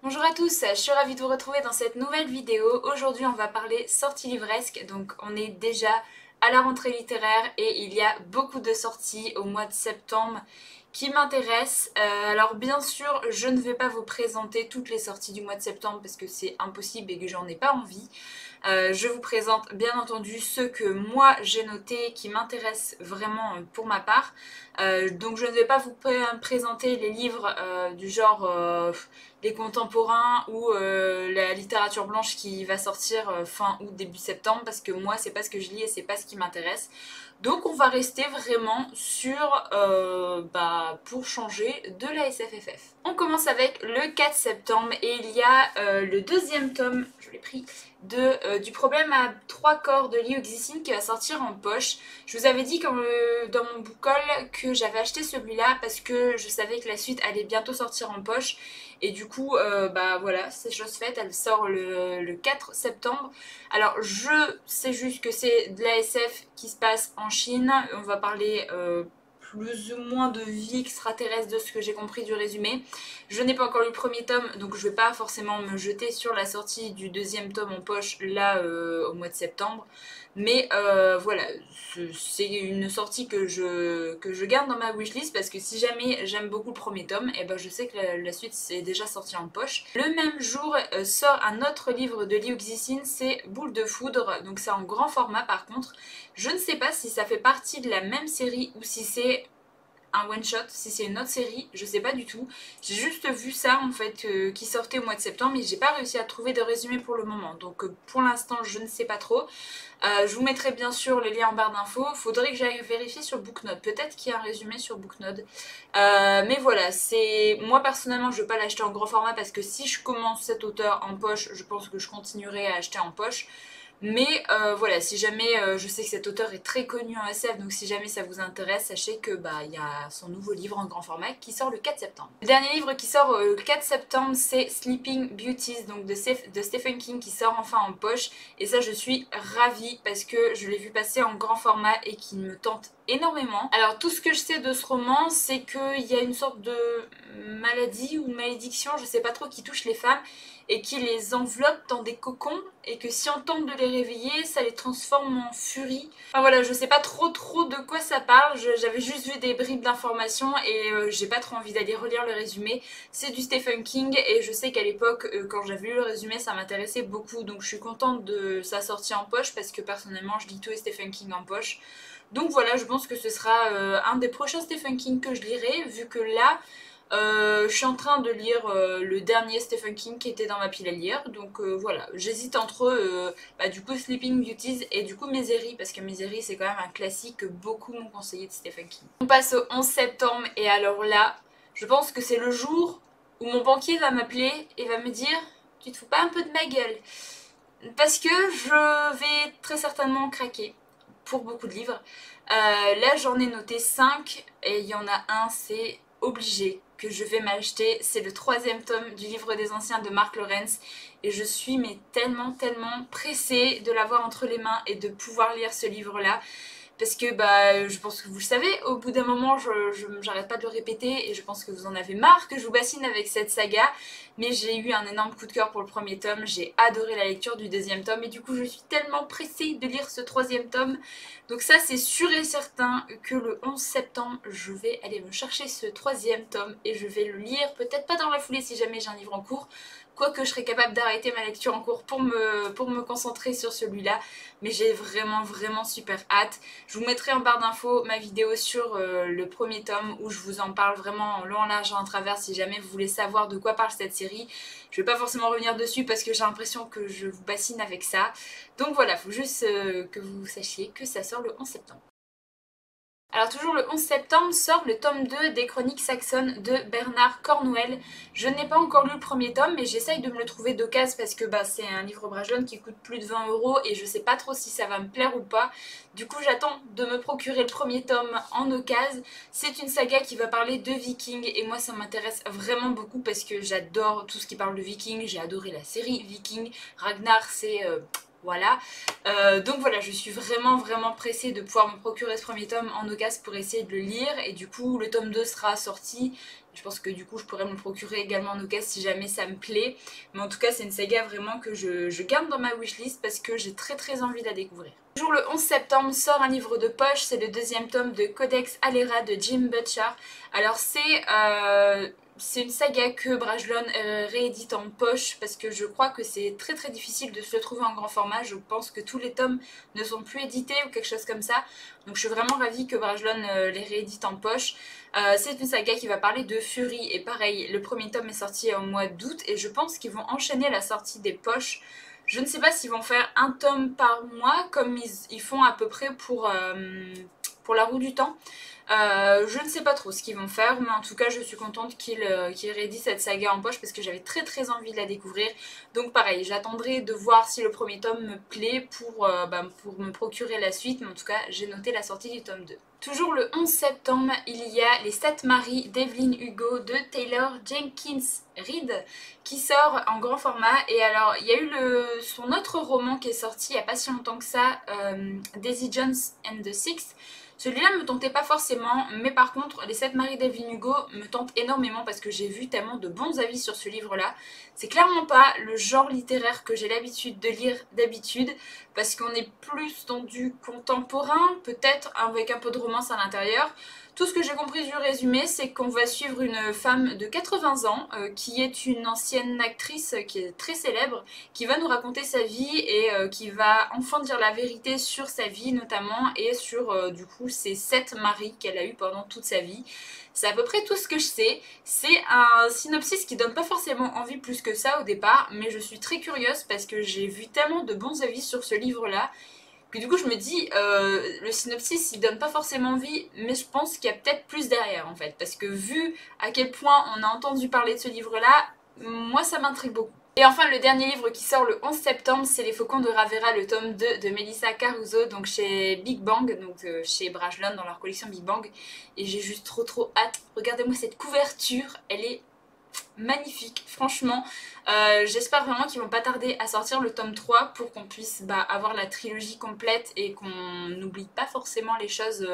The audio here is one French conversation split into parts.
Bonjour à tous, je suis ravie de vous retrouver dans cette nouvelle vidéo. Aujourd'hui on va parler sorties livresques, donc on est déjà à la rentrée littéraire et il y a beaucoup de sorties au mois de septembre qui m'intéressent. Alors bien sûr je ne vais pas vous présenter toutes les sorties du mois de septembre parce que c'est impossible et que j'en ai pas envie. Je vous présente bien entendu ceux que moi j'ai notés qui m'intéressent vraiment pour ma part. Donc je ne vais pas vous présenter les livres du genre les contemporains ou la littérature blanche qui va sortir fin août début septembre parce que moi c'est pas ce que je lis et c'est pas ce qui m'intéresse. Donc on va rester vraiment sur pour changer de la SFFF. On commence avec le 4 septembre et il y a le deuxième tome, je l'ai pris, du problème à 3 corps de Liu Xixin qui va sortir en poche. Je vous avais dit dans mon book haul que j'avais acheté celui-là parce que je savais que la suite allait bientôt sortir en poche. Et du coup, voilà, c'est chose faite, elle sort le 4 septembre. Alors, je sais juste que c'est de la SF qui se passe en Chine. On va parler plus ou moins de vie extraterrestre de ce que j'ai compris du résumé. Je n'ai pas encore lu le premier tome, donc je ne vais pas forcément me jeter sur la sortie du deuxième tome en poche là au mois de septembre. Mais voilà, c'est une sortie que je garde dans ma wishlist parce que si jamais j'aime beaucoup le premier tome, et ben je sais que la suite c'est déjà sorti en poche. Le même jour sort un autre livre de Liu Xixin, c'est Boule de foudre, donc c'est en grand format par contre. Je ne sais pas si ça fait partie de la même série ou si c'est un one shot, si c'est une autre série, je sais pas du tout. J'ai juste vu ça en fait qui sortait au mois de septembre mais j'ai pas réussi à trouver de résumé pour le moment. Donc pour l'instant je ne sais pas trop. Je vous mettrai bien sûr les liens en barre d'infos. Faudrait que j'aille vérifier sur Booknode. Peut-être qu'il y a un résumé sur Booknode. Mais voilà, c'est moi personnellement je vais pas l'acheter en grand format parce que si je commence cet auteur en poche, je pense que je continuerai à acheter en poche. Mais voilà, si jamais, je sais que cet auteur est très connu en SF, donc si jamais ça vous intéresse, sachez que il y a son nouveau livre en grand format qui sort le 4 septembre. Le dernier livre qui sort le 4 septembre, c'est Sleeping Beauties, donc de Stephen King qui sort enfin en poche. Et ça, je suis ravie parce que je l'ai vu passer en grand format et qu'il me tente énormément. Alors tout ce que je sais de ce roman, c'est qu'il y a une sorte de maladie ou malédiction, je sais pas trop, qui touche les femmes et qui les enveloppe dans des cocons et que si on tente de les réveiller, ça les transforme en furie. Enfin voilà, je sais pas trop de quoi ça parle, j'avais juste vu des bribes d'informations et j'ai pas trop envie d'aller relire le résumé. C'est du Stephen King et je sais qu'à l'époque, quand j'avais lu le résumé, ça m'intéressait beaucoup, donc je suis contente de sa sortie en poche parce que personnellement, je lis tous les Stephen King en poche. Donc voilà, je pense que ce sera un des prochains Stephen King que je lirai, vu que là, je suis en train de lire le dernier Stephen King qui était dans ma pile à lire. Donc voilà, j'hésite entre du coup Sleeping Beauties et du coup Misery, parce que Misery c'est quand même un classique que beaucoup m'ont conseillé de Stephen King. On passe au 11 septembre et alors là, je pense que c'est le jour où mon banquier va m'appeler et va me dire « Tu te fous pas un peu de ma gueule ?» Parce que je vais très certainement craquer pour beaucoup de livres. Là j'en ai noté 5 et il y en a un, c'est obligé que je vais m'acheter. C'est le 3e tome du livre des anciens de Mark Lawrence et je suis mais tellement pressée de l'avoir entre les mains et de pouvoir lire ce livre là. Parce que je pense que vous le savez, au bout d'un moment, j'arrête pas de le répéter et je pense que vous en avez marre que je vous bassine avec cette saga. Mais j'ai eu un énorme coup de cœur pour le premier tome, j'ai adoré la lecture du 2e tome et du coup je suis tellement pressée de lire ce 3e tome. Donc ça c'est sûr et certain que le 11 septembre, je vais aller me chercher ce 3e tome et je vais le lire, peut-être pas dans la foulée si jamais j'ai un livre en cours. Quoique je serais capable d'arrêter ma lecture en cours pour me concentrer sur celui-là. Mais j'ai vraiment super hâte. Je vous mettrai en barre d'infos ma vidéo sur le premier tome où je vous en parle vraiment en long, en large et en travers si jamais vous voulez savoir de quoi parle cette série. Je vais pas forcément revenir dessus parce que j'ai l'impression que je vous bassine avec ça. Donc voilà, faut juste que vous sachiez que ça sort le 11 septembre. Alors toujours le 11 septembre sort le tome 2 des Chroniques saxonnes de Bernard Cornwell. Je n'ai pas encore lu le premier tome mais j'essaye de me le trouver d'occasion parce que c'est un livre Brajlon qui coûte plus de 20 € et je sais pas trop si ça va me plaire ou pas. Du coup j'attends de me procurer le premier tome en occasion. C'est une saga qui va parler de vikings et moi ça m'intéresse vraiment beaucoup parce que j'adore tout ce qui parle de vikings. J'ai adoré la série Viking. Ragnar c'est... voilà, donc voilà, je suis vraiment pressée de pouvoir me procurer ce premier tome en occasion pour essayer de le lire et du coup le tome 2 sera sorti Je pense que du coup je pourrais me le procurer également en occasion si jamais ça me plaît. Mais en tout cas c'est une saga vraiment que je garde dans ma wishlist parce que j'ai très envie de la découvrir. Toujours le 11 septembre sort un livre de poche, c'est le deuxième tome de Codex Alera de Jim Butcher. Alors c'est une saga que Brajlon réédite en poche parce que je crois que c'est très difficile de se le trouver en grand format. Je pense que tous les tomes ne sont plus édités ou quelque chose comme ça. Donc je suis vraiment ravie que Brajlon les réédite en poche. C'est une saga qui va parler de Fury et pareil, le premier tome est sorti au mois d'août et je pense qu'ils vont enchaîner la sortie des poches. Je ne sais pas s'ils vont faire un tome par mois comme ils font à peu près pour la roue du temps. Je ne sais pas trop ce qu'ils vont faire, mais en tout cas je suis contente qu'ils rééditent cette saga en poche parce que j'avais très envie de la découvrir. Donc pareil, j'attendrai de voir si le premier tome me plaît pour me procurer la suite, mais en tout cas j'ai noté la sortie du tome 2. Toujours le 11 septembre, il y a Les 7 maris d'Evelyn Hugo de Taylor Jenkins Reid qui sort en grand format. Et alors il y a eu son autre roman qui est sorti il n'y a pas si longtemps que ça, Daisy Jones and the Six. Celui-là me tentait pas forcément, mais par contre Les 7 maris d'Evelyn Hugo me tentent énormément parce que j'ai vu tellement de bons avis sur ce livre-là. C'est clairement pas le genre littéraire que j'ai l'habitude de lire d'habitude parce qu'on est plus dans du contemporain, peut-être avec un peu de romance à l'intérieur. Tout ce que j'ai compris du résumé, c'est qu'on va suivre une femme de 80 ans qui est une ancienne actrice qui est très célèbre, qui va nous raconter sa vie et qui va enfin dire la vérité sur sa vie notamment et sur du coup ses 7 maris qu'elle a eu pendant toute sa vie. C'est à peu près tout ce que je sais. C'est un synopsis qui donne pas forcément envie plus que ça au départ, mais je suis très curieuse parce que j'ai vu tellement de bons avis sur ce livre-là. Puis du coup je me dis, le synopsis il donne pas forcément envie, mais je pense qu'il y a peut-être plus derrière en fait. Parce que vu à quel point on a entendu parler de ce livre-là, moi ça m'intrigue beaucoup. Et enfin le dernier livre qui sort le 11 septembre, c'est Les Faucons de Ravera, le tome 2 de Melissa Caruso, donc chez Big Bang, donc chez Brajlon dans leur collection Big Bang. Et j'ai juste trop hâte. Regardez-moi cette couverture, elle est magnifique, franchement. J'espère vraiment qu'ils vont pas tarder à sortir le tome 3 pour qu'on puisse avoir la trilogie complète et qu'on n'oublie pas forcément les choses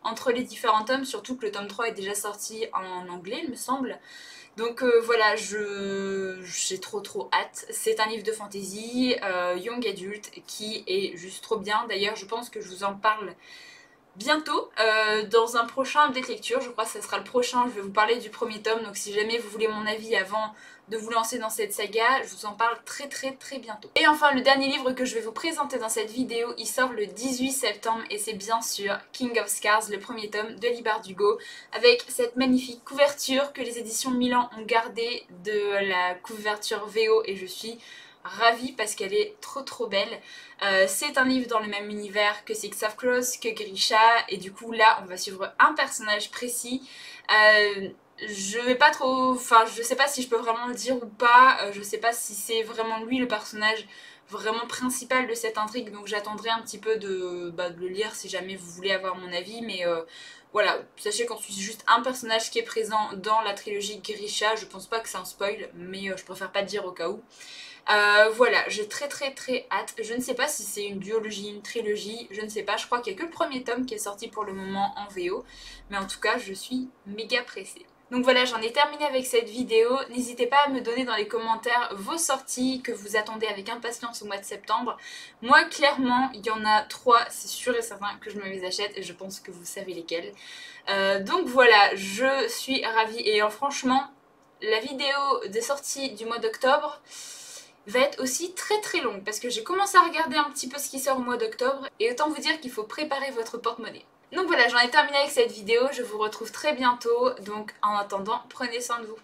entre les différents tomes, surtout que le tome 3 est déjà sorti en anglais il me semble. Donc voilà, j'ai trop hâte. C'est un livre de fantasy, young adulte, qui est juste trop bien. D'ailleurs je pense que je vous en parle bientôt dans un prochain update lecture. Je crois que ce sera le prochain, je vais vous parler du premier tome, donc si jamais vous voulez mon avis avant de vous lancer dans cette saga, je vous en parle très bientôt. Et enfin le dernier livre que je vais vous présenter dans cette vidéo, il sort le 18 septembre et c'est bien sûr King of Scars, le premier tome de Libar Dugo, avec cette magnifique couverture que les éditions Milan ont gardée de la couverture VO et je suis ravie parce qu'elle est trop belle. C'est un livre dans le même univers que Six of Crows, que Grisha, et du coup là on va suivre un personnage précis. Je vais pas trop, enfin je sais pas si je peux vraiment le dire ou pas, je sais pas si c'est vraiment lui le personnage vraiment principal de cette intrigue, donc j'attendrai un petit peu de le lire si jamais vous voulez avoir mon avis, mais voilà, sachez qu'on suit juste un personnage qui est présent dans la trilogie Grisha, je pense pas que c'est un spoil, mais je préfère pas le dire au cas où. Voilà, j'ai très hâte. Je ne sais pas si c'est une duologie, une trilogie, je ne sais pas. Je crois qu'il n'y a que le premier tome qui est sorti pour le moment en VO. Mais en tout cas, je suis méga pressée. Donc voilà, j'en ai terminé avec cette vidéo. N'hésitez pas à me donner dans les commentaires vos sorties que vous attendez avec impatience au mois de septembre. Moi, clairement, il y en a 3, c'est sûr et certain que je me les achète et je pense que vous savez lesquels. Donc voilà, je suis ravie. Et franchement, la vidéo de sortie du mois d'octobre va être aussi très longue parce que j'ai commencé à regarder un petit peu ce qui sort au mois d'octobre et autant vous dire qu'il faut préparer votre porte-monnaie. Donc voilà, j'en ai terminé avec cette vidéo, je vous retrouve très bientôt, donc en attendant, prenez soin de vous.